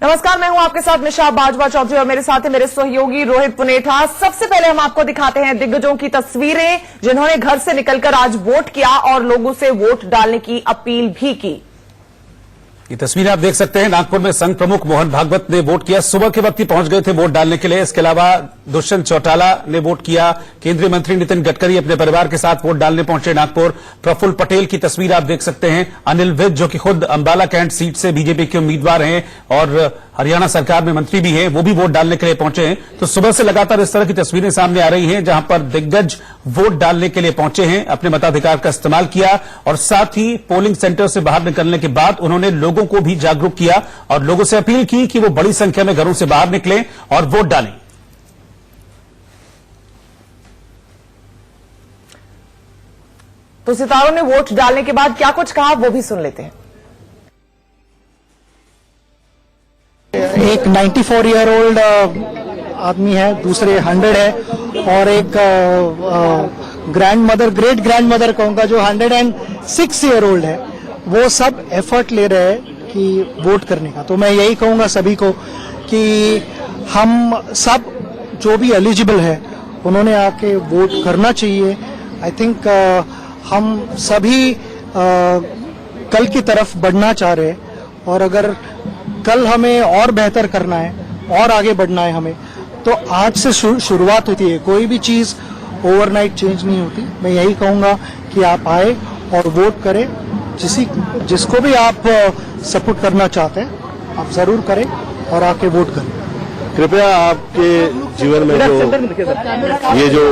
नमस्कार, मैं हूं आपके साथ निशा बाजवा चौधरी और मेरे साथ है मेरे सहयोगी रोहित पुनेठा। सबसे पहले हम आपको दिखाते हैं दिग्गजों की तस्वीरें जिन्होंने घर से निकलकर आज वोट किया और लोगों से वोट डालने की अपील भी की। ये तस्वीर आप देख सकते हैं। नागपुर में संघ प्रमुख मोहन भागवत ने वोट किया। सुबह के वक्त ही पहुंच गए थे वोट डालने के लिए। इसके अलावा दुष्यंत चौटाला ने वोट किया। केंद्रीय मंत्री नितिन गडकरी अपने परिवार के साथ वोट डालने पहुंचे नागपुर। प्रफुल्ल पटेल की तस्वीर आप देख सकते हैं। अनिल विज जो कि खुद अंबाला कैंट सीट से बीजेपी के उम्मीदवार हैं और हरियाणा सरकार में मंत्री भी हैं, वो भी वोट डालने के लिए पहुंचे हैं। तो सुबह से लगातार इस तरह की तस्वीरें सामने आ रही हैं जहां पर दिग्गज वोट डालने के लिए पहुंचे हैं, अपने मताधिकार का इस्तेमाल किया और साथ ही पोलिंग सेंटर से बाहर निकलने के बाद उन्होंने लोगों को भी जागरूक किया और लोगों से अपील की कि वो बड़ी संख्या में घरों से बाहर निकलें और वोट डालें। तो सितारों ने वोट डालने के बाद क्या कुछ कहा वो भी सुन लेते हैं। एक 94 ईयर ओल्ड आदमी है, दूसरे 100 है और एक grand mother, great grand mother कहूंगा जो 106 ईयर ओल्ड है। वो सब एफर्ट ले रहे हैं कि वोट करने का। तो मैं यही कहूंगा सभी को कि हम सब जो भी एलिजिबल है उन्होंने आके वोट करना चाहिए। आई थिंक हम सभी कल की तरफ बढ़ना चाह रहे हैं और अगर कल हमें और बेहतर करना है और आगे बढ़ना है हमें, तो आज से शुरुआत होती है। कोई भी चीज ओवरनाइट चेंज नहीं होती। मैं यही कहूंगा कि आप आए और वोट करें। जिसको भी आप सपोर्ट करना चाहते हैं आप जरूर करें और आके वोट करें। कृपया आपके जीवन में ये जो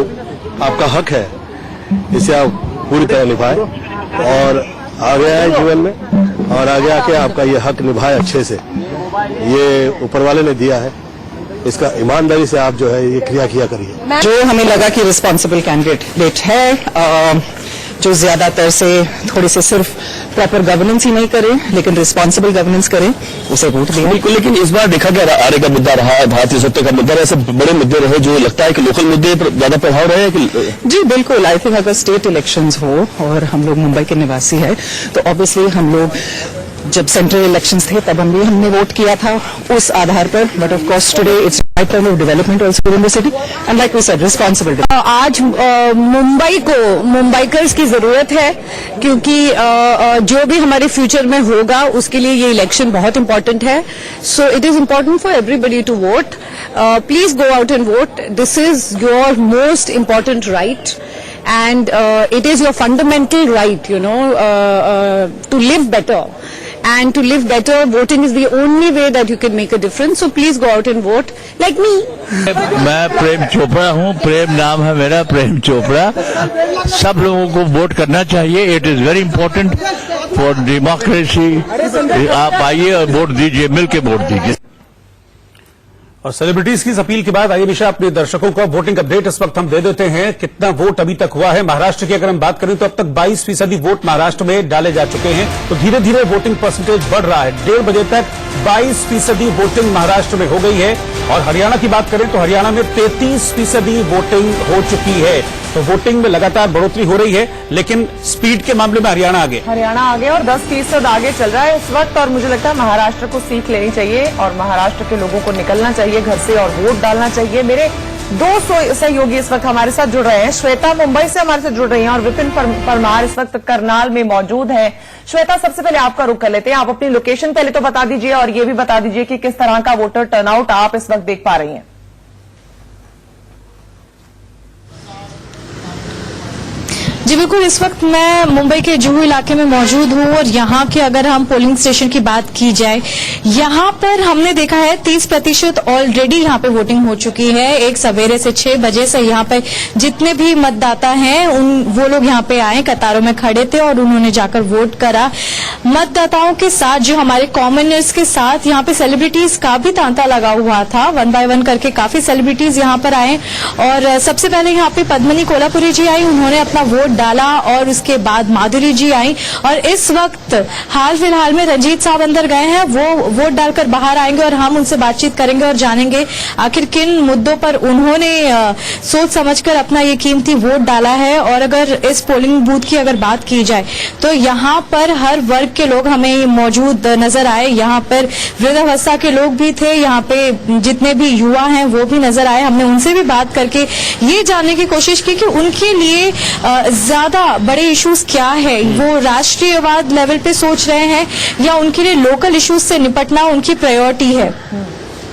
आपका हक है इसे आप पूरी तरह निभाएं और आगे आए जीवन में और आगे आके आपका ये हक निभाए अच्छे से। ये ऊपर वाले ने दिया है, इसका ईमानदारी से आप जो है ये क्रिया किया करिए। जो हमें लगा कि रिस्पॉन्सिबल कैंडिडेट है, जो ज्यादातर से थोड़ी से सिर्फ प्रॉपर गवर्नेंस ही नहीं करे लेकिन रिस्पॉन्सिबल गवर्नेंस करें, उसे वोट दें। बिल्कुल, लेकिन इस बार देखा गया आरे का मुद्दा रहा, भारतीय सत्ता का मुद्दा रहा, ऐसे बड़े मुद्दे रहे जो लगता है कि लोकल मुद्दे पर ज्यादा प्रभाव रहे कि जी बिल्कुल। आई थिंक अगर स्टेट इलेक्शंस हो और हम लोग मुंबई के निवासी है तो ऑब्वियसली हम लोग जब सेंट्रल इलेक्शंस थे तब हमने वोट किया था उस आधार पर। But of course today it's right time of development also in the city and like we said responsible. आज मुंबई को मुंबईकर्स की जरूरत है क्योंकि जो भी हमारे फ्यूचर में होगा उसके लिए ये इलेक्शन बहुत इंपॉर्टेंट है। So it is important for everybody to vote. Please go out and vote. This is your most important right and it is your fundamental right, to live better. And to live better, voting is the only way that you can make a difference. So please go out and vote, like me. मैं प्रेम चोपड़ा हूँ, प्रेम नाम है मेरा, प्रेम चोपड़ा। सब लोगों को vote करना चाहिए। It is very important for democracy. आप आइए और वोट दीजिए, मिलके वोट दीजिए। और सेलिब्रिटीज की इस अपील के बाद आइए निशा अपने दर्शकों को वोटिंग अपडेट इस वक्त हम दे देते हैं। कितना वोट अभी तक हुआ है महाराष्ट्र की अगर हम बात करें तो अब तक 22% वोट महाराष्ट्र में डाले जा चुके हैं। तो धीरे धीरे वोटिंग परसेंटेज बढ़ रहा है। 1:30 बजे तक 22% वोटिंग महाराष्ट्र में हो गई है। और हरियाणा की बात करें तो हरियाणा में 33% वोटिंग हो चुकी है। तो वोटिंग में लगातार बढ़ोतरी हो रही है लेकिन स्पीड के मामले में हरियाणा आगे और 10% आगे चल रहा है इस वक्त। और मुझे लगता है महाराष्ट्र को सीख लेनी चाहिए और महाराष्ट्र के लोगों को निकलना चाहिए घर से और वोट डालना चाहिए। मेरे 2 सहयोगी इस वक्त हमारे साथ जुड़ रहे हैं। श्वेता मुंबई से हमारे साथ जुड़ रही हैं और विपिन परमार इस वक्त करनाल में मौजूद है। श्वेता, सबसे पहले आपका रुख कर लेते हैं। आप अपनी लोकेशन पहले तो बता दीजिए और ये भी बता दीजिए कि किस तरह का वोटर टर्नआउट आप इस वक्त देख पा रही हैं। जी बिल्कुल, इस वक्त मैं मुंबई के जुहू इलाके में मौजूद हूं और यहाँ के अगर हम पोलिंग स्टेशन की बात की जाए, यहाँ पर हमने देखा है 30% ऑलरेडी यहाँ पे वोटिंग हो चुकी है। एक सवेरे से 6 बजे से यहाँ पे जितने भी मतदाता हैं वो लोग यहाँ पे आए, कतारों में खड़े थे और उन्होंने जाकर वोट करा। मतदाताओं के साथ जो हमारे कॉमनर्स के साथ यहाँ पे सेलिब्रिटीज का भी तांता लगा हुआ था। 1 बाय 1 करके काफी सेलिब्रिटीज यहाँ पर आए और सबसे पहले यहाँ पे पद्मनी कोल्हापुरी जी आई। उन्होंने अपना वोट डाला और उसके बाद माधुरी जी आई और इस वक्त हाल फिलहाल में रंजीत साहब अंदर गए हैं, वो वोट डालकर बाहर आएंगे और हम उनसे बातचीत करेंगे और जानेंगे आखिर किन मुद्दों पर उन्होंने सोच समझकर अपना ये कीमती वोट डाला है। और अगर इस पोलिंग बूथ की अगर बात की जाए तो यहाँ पर हर वर्ग के लोग हमें मौजूद नजर आए। यहाँ पर वृद्धावस्था के लोग भी थे, यहाँ पे जितने भी युवा हैं वो भी नजर आए। हमने उनसे भी बात करके ये जानने की कोशिश की कि उनके लिए ज्यादा बड़े इश्यूज क्या है, वो राष्ट्रीयवाद लेवल पे सोच रहे हैं या उनके लिए लोकल इश्यूज से निपटना उनकी प्रायोरिटी है।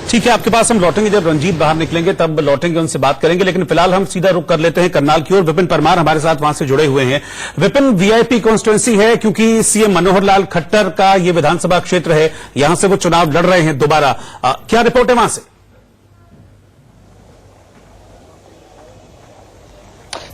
ठीक है, आपके पास हम लौटेंगे, जब रंजीत बाहर निकलेंगे तब लौटेंगे, उनसे बात करेंगे। लेकिन फिलहाल हम सीधा रुख कर लेते हैं करनाल की ओर। विपिन परमार हमारे साथ वहां से जुड़े हुए हैं। विपिन, वीआईपी कॉन्स्टिट्यूएंसी है क्योंकि सीएम मनोहर लाल खट्टर का ये विधानसभा क्षेत्र है, यहां से वो चुनाव लड़ रहे हैं दोबारा। क्या रिपोर्ट है वहां से?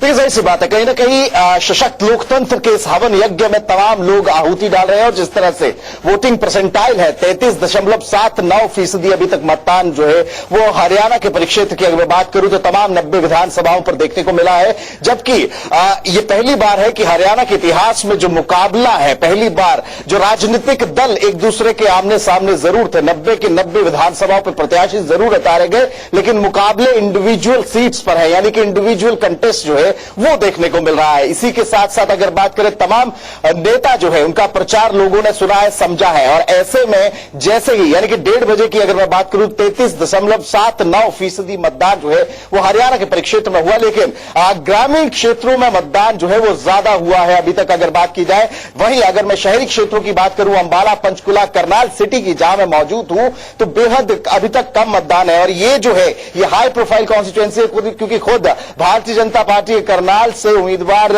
देखिए, जाहिर सी बात है, कहीं ना कहीं सशक्त लोकतंत्र के इस हवन यज्ञ में तमाम लोग आहुति डाल रहे हैं और जिस तरह से वोटिंग परसेंटाइल है 33.79% अभी तक मतदान जो है वो हरियाणा के परिक्षेत्र की अगर मैं बात करूं तो तमाम 90 विधानसभाओं पर देखने को मिला है। जबकि ये पहली बार है कि हरियाणा के इतिहास में जो मुकाबला है, पहली बार जो राजनीतिक दल एक दूसरे के आमने सामने जरूर थे, 90 के 90 विधानसभाओं पर प्रत्याशी जरूर उतारे गए, लेकिन मुकाबले इंडिविजुअल सीट्स पर है, यानी कि इंडिविजुअल कंटेस्ट जो है वो देखने को मिल रहा है। इसी के साथ साथ अगर बात करें तमाम नेता जो है उनका प्रचार लोगों ने सुना है, समझा है और ऐसे में जैसे ही यानी कि 1:30 बजे की अगर मैं बात करूं 33.79% मतदान जो है वो हरियाणा के परिक्षेत्र में हुआ, लेकिन ग्रामीण क्षेत्रों में मतदान जो है वो ज्यादा हुआ है अभी तक अगर बात की जाए। वहीं अगर मैं शहरी क्षेत्रों की बात करूं, अंबाला, पंचकुला, करनाल सिटी की जहां मैं मौजूद हूं तो बेहद अभी तक कम मतदान है और ये जो है ये हाई प्रोफाइल कॉन्स्टिट्यूएंसी है क्योंकि खुद भारतीय जनता पार्टी करनाल से उम्मीदवार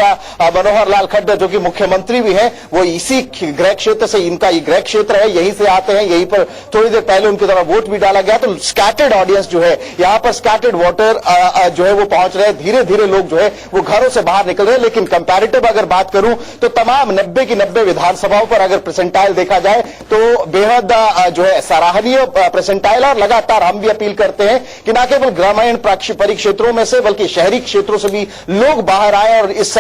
मनोहर लाल खट्टर जो कि मुख्यमंत्री भी हैं, वो इसी गृह क्षेत्र से, इनका ये गृह क्षेत्र है, यहीं से आते हैं, यहीं पर थोड़ी देर पहले उनकी तरफ वोट भी डाला गया। तो स्कैटर्ड ऑडियंस जो है, यहां पर स्कैटर्ड वोटर जो है वो पहुंच रहे हैं, धीरे धीरे लोग जो है वो घरों से बाहर निकल रहे हैं। लेकिन कंपैरेटिव अगर बात करूं तो तमाम 90 की 90 विधानसभाओं पर अगर परसेंटाइल देखा जाए तो बेहद जो है सराहनीय परसेंटाइल। और लगातार हम भी अपील करते हैं कि न केवल ग्रामीण परिक्षेत्रों में से बल्कि शहरी क्षेत्रों से भी लोग बाहर आए और इस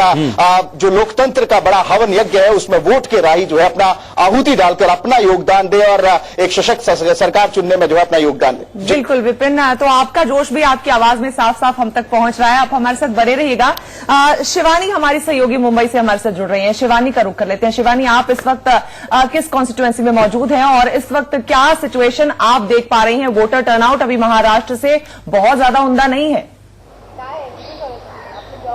जो लोकतंत्र का बड़ा हवन यज्ञ है उसमें वोट के राही जो है अपना आहुति डालकर अपना योगदान दे और एक सशक्त सरकार चुनने में जो है अपना योगदान दे। बिल्कुल विपिन, तो आपका जोश भी आपकी आवाज में साफ साफ हम तक पहुंच रहा है। आप हमारे साथ बने रहिएगा। शिवानी हमारी सहयोगी मुंबई से हमारे साथ जुड़ रही हैं, शिवानी का रुख कर लेते हैं। शिवानी, आप इस वक्त किस कॉन्स्टिट्यूएंसी में मौजूद हैं और इस वक्त क्या सिचुएशन आप देख पा रही हैं? वोटर टर्नआउट अभी महाराष्ट्र से बहुत ज्यादा उमदा नहीं है।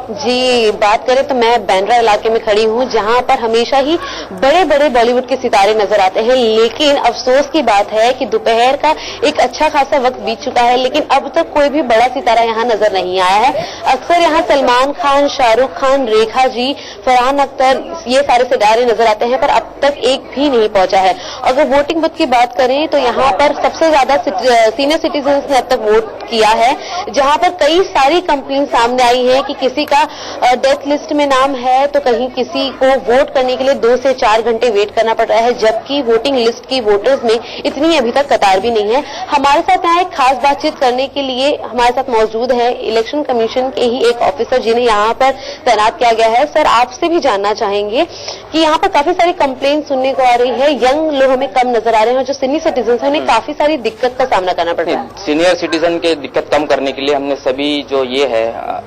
जी, बात करें तो मैं बांद्रा इलाके में खड़ी हूँ जहाँ पर हमेशा ही बड़े बड़े बॉलीवुड के सितारे नजर आते हैं, लेकिन अफसोस की बात है कि दोपहर का एक अच्छा खासा वक्त बीत चुका है लेकिन अब तक कोई भी बड़ा सितारा यहाँ नजर नहीं आया है। अक्सर यहाँ सलमान खान, शाहरुख खान, रेखा जी, फरहान अख्तर ये सारे सितारे नजर आते हैं पर अब तक एक भी नहीं पहुंचा है। अगर वोटिंग बूथ की बात करें तो यहाँ पर सबसे ज्यादा सीनियर सिटीजन ने अब तक वोट किया है, जहाँ पर कई सारी कंप्लेन सामने आई है कि किसी का डेथ लिस्ट में नाम है तो कहीं किसी को वोट करने के लिए 2 से 4 घंटे वेट करना पड़ रहा है, जबकि वोटिंग लिस्ट की वोटर्स में इतनी अभी तक कतार भी नहीं है। हमारे साथ यहाँ एक खास बातचीत करने के लिए हमारे साथ मौजूद है इलेक्शन कमीशन के ही एक ऑफिसर जिन्हें यहाँ पर तैनात किया गया है। सर, आपसे भी जानना चाहेंगे कि यहाँ पर काफी सारी कंप्लेन सुनने को आ रही है, यंग लोग हमें कम नजर आ रहे हैं और जो सीनियर सिटीजन है उन्हें काफी सारी दिक्कत का सामना करना पड़ रहा है। सीनियर सिटीजन के दिक्कत कम करने के लिए हमने सभी जो ये है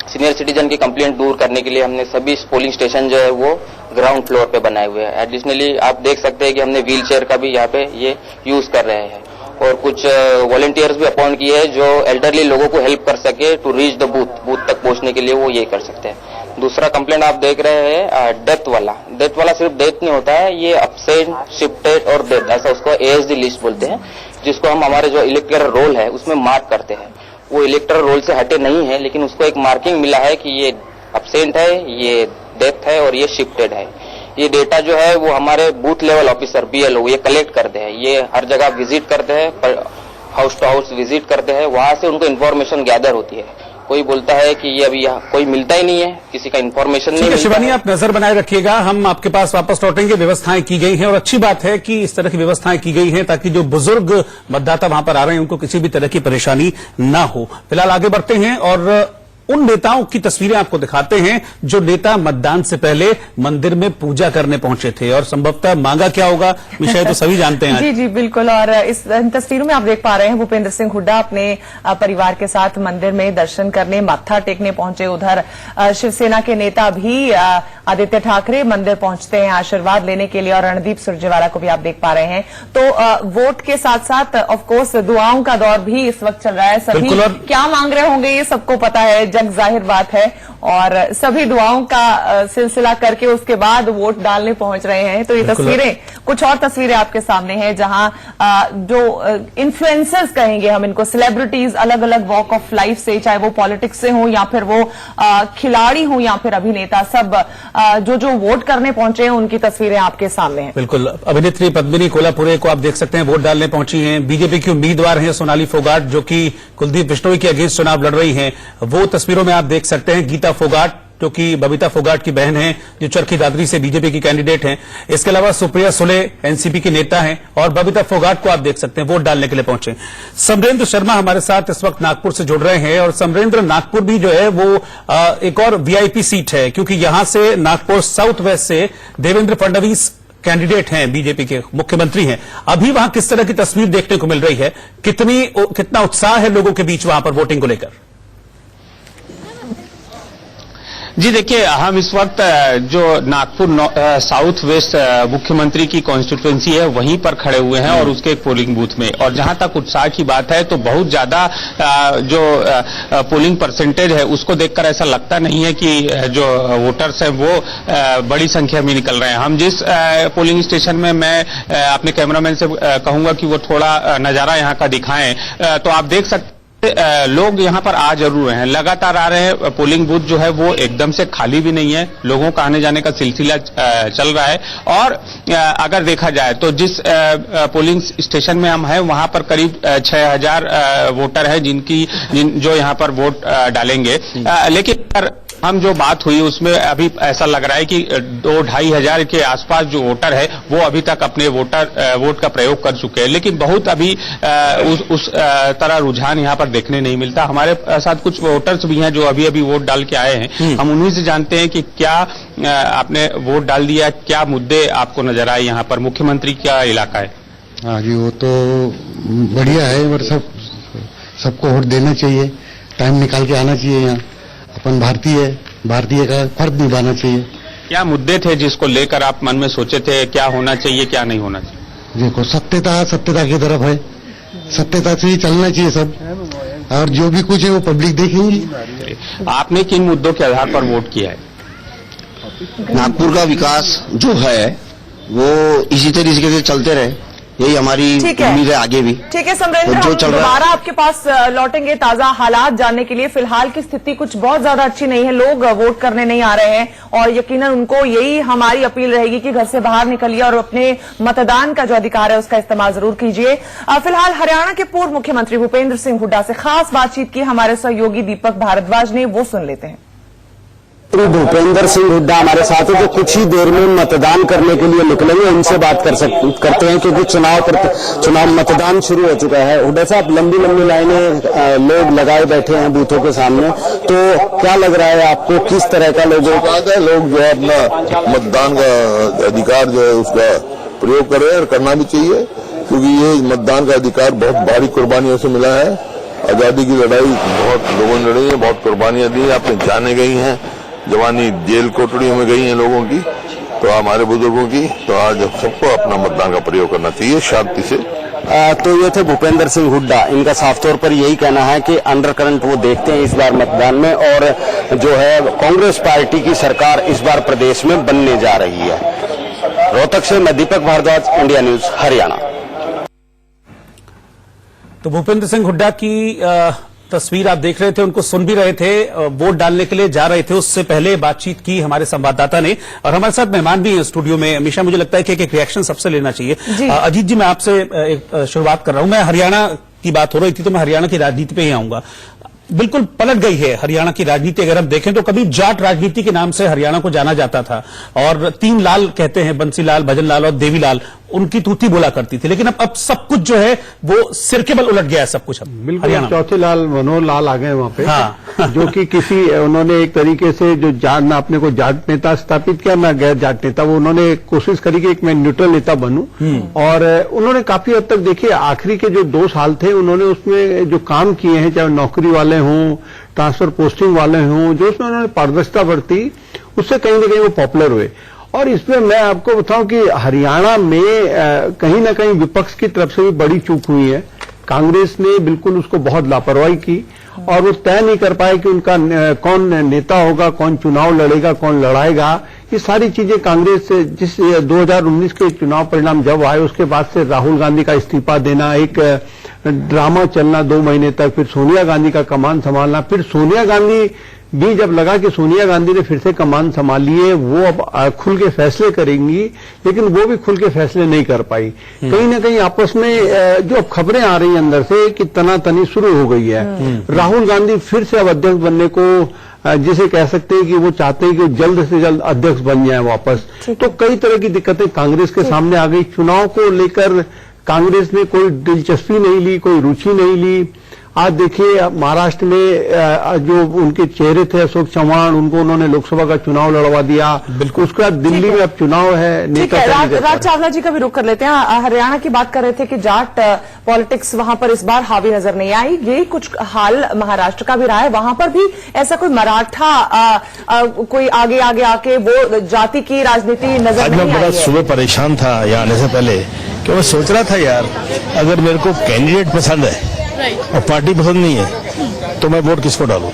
सीनियर सिटीजन की कंप्लेंट दूर करने के लिए हमने सभी पोलिंग स्टेशन जो है वो ग्राउंड फ्लोर पे बनाए हुए हैं। एडिशनली आप देख सकते हैं कि हमने व्हील चेयर का भी यहाँ पे ये यूज कर रहे हैं और कुछ वॉलंटियर्स भी अपॉइंट किए हैं जो एल्डरली लोगों को हेल्प कर सके टू रीच द बूथ तक पहुंचने के लिए वो ये कर सकते हैं। दूसरा कंप्लेंट आप देख रहे हैं डेथ वाला सिर्फ डेथ नहीं होता है, ये अपसेंट, शिफ्टेड और डेथ ऐसा उसको एएसडी लिस्ट बोलते हैं, जिसको हम हमारे जो इलेक्टोरल रोल है उसमें मार्क करते हैं। वो इलेक्टोरल रोल से हटे नहीं है लेकिन उसको एक मार्किंग मिला है कि ये अपसेंट है, ये डेथ है और ये शिफ्टेड है। ये डेटा जो है वो हमारे बूथ लेवल ऑफिसर BLO ये कलेक्ट करते हैं, ये हर जगह विजिट करते हैं, हाउस टू हाउस विजिट करते हैं, वहां से उनको इन्फॉर्मेशन गैदर होती है। कोई बोलता है कि ये अभी यहाँ कोई मिलता ही नहीं है, किसी का इन्फॉर्मेशन नहीं मिलता। शिवानी, आप नजर बनाए रखिएगा, हम आपके पास वापस लौटेंगे। व्यवस्थाएं की गई हैं और अच्छी बात है कि इस तरह की व्यवस्थाएं की गई हैं ताकि जो बुजुर्ग मतदाता वहां पर आ रहे हैं उनको किसी भी तरह की परेशानी ना हो। फिलहाल आगे बढ़ते हैं और उन नेताओं की तस्वीरें आपको दिखाते हैं जो नेता मतदान से पहले मंदिर में पूजा करने पहुंचे थे और संभवतः मांगा क्या होगा शायद तो सभी जानते हैं। जी जी बिल्कुल। और इन तस्वीरों में आप देख पा रहे हैं भूपेंद्र सिंह हुड्डा अपने परिवार के साथ मंदिर में दर्शन करने, माथा टेकने पहुंचे। उधर शिवसेना के नेता भी आदित्य ठाकरे मंदिर पहुंचते हैं आशीर्वाद लेने के लिए और रणदीप सुरजेवाला को भी आप देख पा रहे हैं। तो वोट के साथ साथ ऑफकोर्स दुआओं का दौर भी इस वक्त चल रहा है। सभी क्या मांग रहे होंगे ये सबको पता है, जग जाहिर बात है, और सभी दुआओं का सिलसिला करके उसके बाद वोट डालने पहुंच रहे हैं। तो ये तस्वीरें, कुछ और तस्वीरें आपके सामने हैं जहां जो इन्फ्लुएंसर्स कहेंगे हम इनको, सेलिब्रिटीज अलग अलग वॉक ऑफ लाइफ से, चाहे वो पॉलिटिक्स से हो या फिर वो खिलाड़ी हो या फिर अभिनेता, सब जो वोट करने पहुंचे हैं उनकी तस्वीरें आपके सामने हैं। बिल्कुल। अभिनेत्री पद्मिनी कोल्हापुरे को आप देख सकते हैं वोट डालने पहुंची हैं। बीजेपी की उम्मीदवार हैं सोनाली फोगाट, जो कि कुलदीप बिश्नोई के अगेंस्ट चुनाव लड़ रही हैं। वो तस्वीरों में आप देख सकते हैं गीता फोगाट, जो कि बबीता फोगाट की बहन हैं, जो चरखी दादरी से बीजेपी की कैंडिडेट हैं। इसके अलावा सुप्रिया सुले एनसीपी की नेता हैं और बबीता फोगाट को आप देख सकते हैं वोट डालने के लिए पहुंचे। समरेंद्र शर्मा हमारे साथ इस वक्त नागपुर से जुड़ रहे हैं और समरेंद्र, नागपुर भी जो है वो एक और वीआईपी सीट है, क्योंकि यहां से नागपुर साउथ वेस्ट से देवेंद्र फडणवीस कैंडिडेट हैं, बीजेपी के मुख्यमंत्री हैं। अभी वहां किस तरह की तस्वीर देखने को मिल रही है, कितना उत्साह है लोगों के बीच वहां पर वोटिंग को लेकर? जी देखिए, हम इस वक्त जो नागपुर साउथ वेस्ट मुख्यमंत्री की कॉन्स्टिट्यूएंसी है वहीं पर खड़े हुए हैं और उसके एक पोलिंग बूथ में। और जहां तक उत्साह की बात है तो बहुत ज्यादा जो पोलिंग परसेंटेज है उसको देखकर ऐसा लगता नहीं है कि जो वोटर्स हैं वो बड़ी संख्या में निकल रहे हैं। हम जिस पोलिंग स्टेशन में, मैं अपने कैमरामैन से कहूंगा कि वो थोड़ा नजारा यहाँ का दिखाएं, तो आप देख सकते लोग यहाँ पर आ जरूर रहे हैं, लगातार आ रहे हैं। पोलिंग बूथ जो है वो एकदम से खाली भी नहीं है, लोगों का आने जाने का सिलसिला चल रहा है। और अगर देखा जाए तो जिस पोलिंग स्टेशन में हम हैं वहां पर करीब 6000 वोटर है जो यहाँ पर वोट डालेंगे। लेकिन हम जो बात हुई उसमें अभी ऐसा लग रहा है कि 2-2.5 हजार के आसपास जो वोटर है वो अभी तक अपने वोट का प्रयोग कर चुके हैं। लेकिन बहुत अभी उस तरह रुझान यहाँ पर देखने नहीं मिलता। हमारे साथ कुछ वोटर्स भी हैं जो अभी अभी वोट डाल के आए हैं। हम उन्हीं से जानते हैं कि क्या आपने वोट डाल दिया, क्या मुद्दे आपको नजर आए यहाँ पर? मुख्यमंत्री का इलाका है। हाँ जी, वो तो बढ़िया है, पर सबको वोट देना चाहिए, टाइम निकाल के आना चाहिए। यहाँ अपन भारतीय का फर्ज निभाना चाहिए। क्या मुद्दे थे जिसको लेकर आप मन में सोचे थे, क्या होना चाहिए क्या नहीं होना चाहिए? देखो, सत्यता की तरफ है, सत्यता से ही चलना चाहिए सब, और जो भी कुछ है वो पब्लिक देखेंगी। आपने किन मुद्दों के आधार पर वोट किया है? नागपुर का विकास जो है वो इसी तरीके से चलते रहे, यही हमारी उम्मीद है आगे भी। ठीक है समरेंद्र, हम दोबारा आपके पास लौटेंगे ताजा हालात जानने के लिए। फिलहाल की स्थिति कुछ बहुत ज्यादा अच्छी नहीं है, लोग वोट करने नहीं आ रहे हैं और यकीनन उनको यही हमारी अपील रहेगी कि घर से बाहर निकलिए और अपने मतदान का जो अधिकार है उसका इस्तेमाल जरूर कीजिए। फिलहाल हरियाणा के पूर्व मुख्यमंत्री भूपेंद्र सिंह हुड्डा से खास बातचीत की हमारे सहयोगी दीपक भारद्वाज ने, वो सुन लेते हैं। भूपेंद्र सिंह हुड्डा हमारे साथ है जो कुछ ही देर में मतदान करने के लिए निकलेंगे, उनसे बात करते हैं क्योंकि चुनाव मतदान शुरू हो चुका है। हुड्डा साहब, लंबी लाइनें लोग लगाए बैठे हैं बूथों के सामने, तो क्या लग रहा है आपको, किस तरह का लोग जो है अपना मतदान का अधिकार जो है उसका प्रयोग करें और करना भी चाहिए, क्योंकि ये मतदान का अधिकार बहुत भारी कुर्बानियों से मिला है। आजादी की लड़ाई बहुत लोगों ने लड़ी है, बहुत कुर्बानियां दी, अपनी जानें गई हैं, जवानी जेल कोठरियों में गई हैं लोगों की, तो हमारे बुजुर्गों की। तो आज सबको अपना मतदान का प्रयोग करना चाहिए शांति से। तो ये थे भूपेंद्र सिंह हुड्डा, इनका साफ तौर पर यही कहना है कि अंडर करंट वो देखते हैं इस बार मतदान में, और जो है कांग्रेस पार्टी की सरकार इस बार प्रदेश में बनने जा रही है। रोहतक से मैं दीपक भारद्वाज, इंडिया न्यूज हरियाणा। तो भूपेंद्र सिंह हुड्डा की तस्वीर आप देख रहे थे, उनको सुन भी रहे थे, वोट डालने के लिए जा रहे थे। उससे पहले बातचीत की हमारे संवाददाता ने, और हमारे साथ मेहमान भी हैं स्टूडियो में। हमेशा मुझे लगता है कि एक रिएक्शन सबसे लेना चाहिए। अजीत जी, मैं आपसे एक शुरुआत कर रहा हूं। मैं हरियाणा की बात हो रही थी तो मैं हरियाणा की राजनीति पे ही आऊंगा। बिल्कुल पलट गई है हरियाणा की राजनीति। अगर हम देखें तो कभी जाट राजनीति के नाम से हरियाणा को जाना जाता था, और 3 लाल कहते हैं, बंसीलाल, भजनलाल और देवीलाल, उनकी तूती बोला करती थी, लेकिन अब सब कुछ जो है वो सिर के बल उलट गया है सब कुछ। अब बिल्कुल चौथे लाल मनोहर लाल आ गए वहां पे। हाँ। जो कि किसी उन्होंने एक तरीके से जो ना अपने को जाट नेता स्थापित किया ना गैर जाट नेता, वो उन्होंने कोशिश करी कि एक मैं न्यूट्रल नेता बनूं। और उन्होंने काफी हद तक देखिए आखिरी के जो 2 साल थे उन्होंने उसमें जो काम किए हैं, चाहे नौकरी वाले हों, ट्रांसफर पोस्टिंग वाले हों, जो उसमें उन्होंने पारदर्शिता बरती, उससे कहीं ना कहीं वो पॉपुलर हुए। और इसमें मैं आपको बताऊं कि हरियाणा में कहीं ना कहीं विपक्ष की तरफ से भी बड़ी चूक हुई है। कांग्रेस ने बिल्कुल उसको बहुत लापरवाही की और वो तय नहीं कर पाए कि उनका कौन नेता होगा, कौन चुनाव लड़ेगा, कौन लड़ाएगा। ये सारी चीजें कांग्रेस से जिस 2019 के चुनाव परिणाम जब आए उसके बाद से राहुल गांधी का इस्तीफा देना, एक ड्रामा चलना 2 महीने तक, फिर सोनिया गांधी का कमान संभालना, फिर सोनिया गांधी भी जब लगा कि सोनिया गांधी ने फिर से कमान संभाली है, वो अब खुल के फैसले करेंगी, लेकिन वो भी खुल के फैसले नहीं कर पाई। कहीं ना कहीं आपस में जो अब खबरें आ रही हैं अंदर से कि तनातनी शुरू हो गई है। राहुल गांधी फिर से अब अध्यक्ष बनने को जिसे कह सकते हैं कि वो चाहते हैं कि जल्द से जल्द अध्यक्ष बन जाए वापस। तो कई तरह की दिक्कतें कांग्रेस के सामने आ गई। चुनाव को लेकर कांग्रेस ने कोई दिलचस्पी नहीं ली, कोई रुचि नहीं ली। आज देखिए महाराष्ट्र में जो उनके चेहरे थे अशोक चव्हाण, उनको उन्होंने लोकसभा का चुनाव लड़वा दिया। बिल्कुल। उसके बाद दिल्ली में अब चुनाव है। ठीक है, राज चावला जी का भी रुख कर लेते हैं। हरियाणा की बात कर रहे थे कि जाट पॉलिटिक्स वहां पर इस बार हावी नजर नहीं आई। यही कुछ हाल महाराष्ट्र का भी रहा है। वहां पर भी ऐसा कोई मराठा कोई आगे आगे आके वो जाति की राजनीति नजर नहीं आई है। बड़ा सुबह परेशान था यहाँ आने से पहले कि मैं सोच रहा था यार, अगर मेरे को कैंडिडेट पसंद है और पार्टी पसंद नहीं है तो मैं वोट किसको डालूं।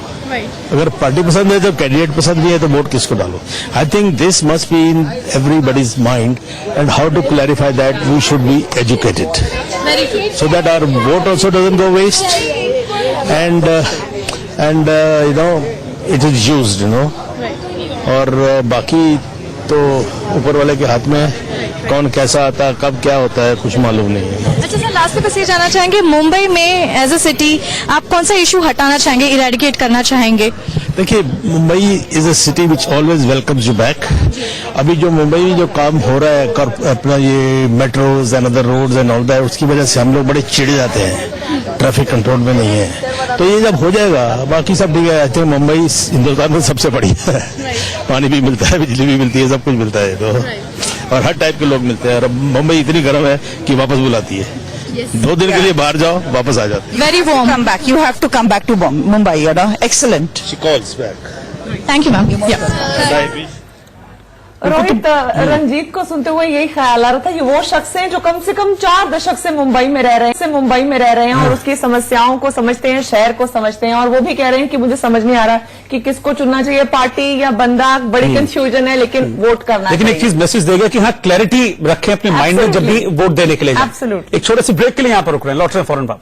अगर पार्टी पसंद है तो कैंडिडेट पसंद नहीं है तो वोट किसको डालूं। I think this must be in everybody's mind and how to clarify that we should be educated so that our vote also doesn't go waste and you know it is used, you know. और बाकी तो ऊपर वाले के हाथ में, कौन कैसा आता है, कब क्या होता है, कुछ मालूम नहीं है। अच्छा सर, लास्ट में बस ये जानना चाहेंगे, मुंबई में एज अ सिटी आप कौन सा इशू हटाना चाहेंगे, इरेडिकेट करना चाहेंगे? देखिए, Mumbai is a city which always welcomes you back. अभी जो मुंबई में जो काम हो रहा है अपना ये metros and other roads and all that, उसकी वजह से हम लोग बड़े चिढ़ जाते हैं, ट्रैफिक कंट्रोल में नहीं है। तो ये जब हो जाएगा बाकी सब ठीक है। आई थिंक मुंबई हिंदुस्तान में सबसे बढ़िया है। पानी भी मिलता है, बिजली भी मिलती है, सब कुछ मिलता है तो, और हर टाइप के लोग मिलते हैं। और मुंबई इतनी गर्म है कि वापस बुलाती है। 2 दिन के लिए बाहर जाओ, वापस आ जाते हैं। Very warm. Come back. You have to come back to Mumbai. You know, excellent. She calls back. Thank you, ma'am. Yeah. Rohit, Ranjit को सुनते हुए यही ख्याल आ रहा था कि वो शख्स हैं जो कम से कम 4 दशक से मुंबई में रह रहे हैं और उसकी समस्याओं को समझते हैं, शहर को समझते हैं। और वो भी कह रहे हैं कि मुझे समझ नहीं आ रहा कि किसको चुनना चाहिए, पार्टी या बंदा। बड़ी कंफ्यूजन है, लेकिन वोट करना लेकिन एक चीज मैसेज देगा कि हाँ, क्लैरिटी रखें अपने माइंड में जब भी वोट देने के लिए। एब्सोल्युटली। एक छोटे से ब्रेक के लिए यहाँ पर रुक रहे हैं, लौट रहे हैं फौरन वापस।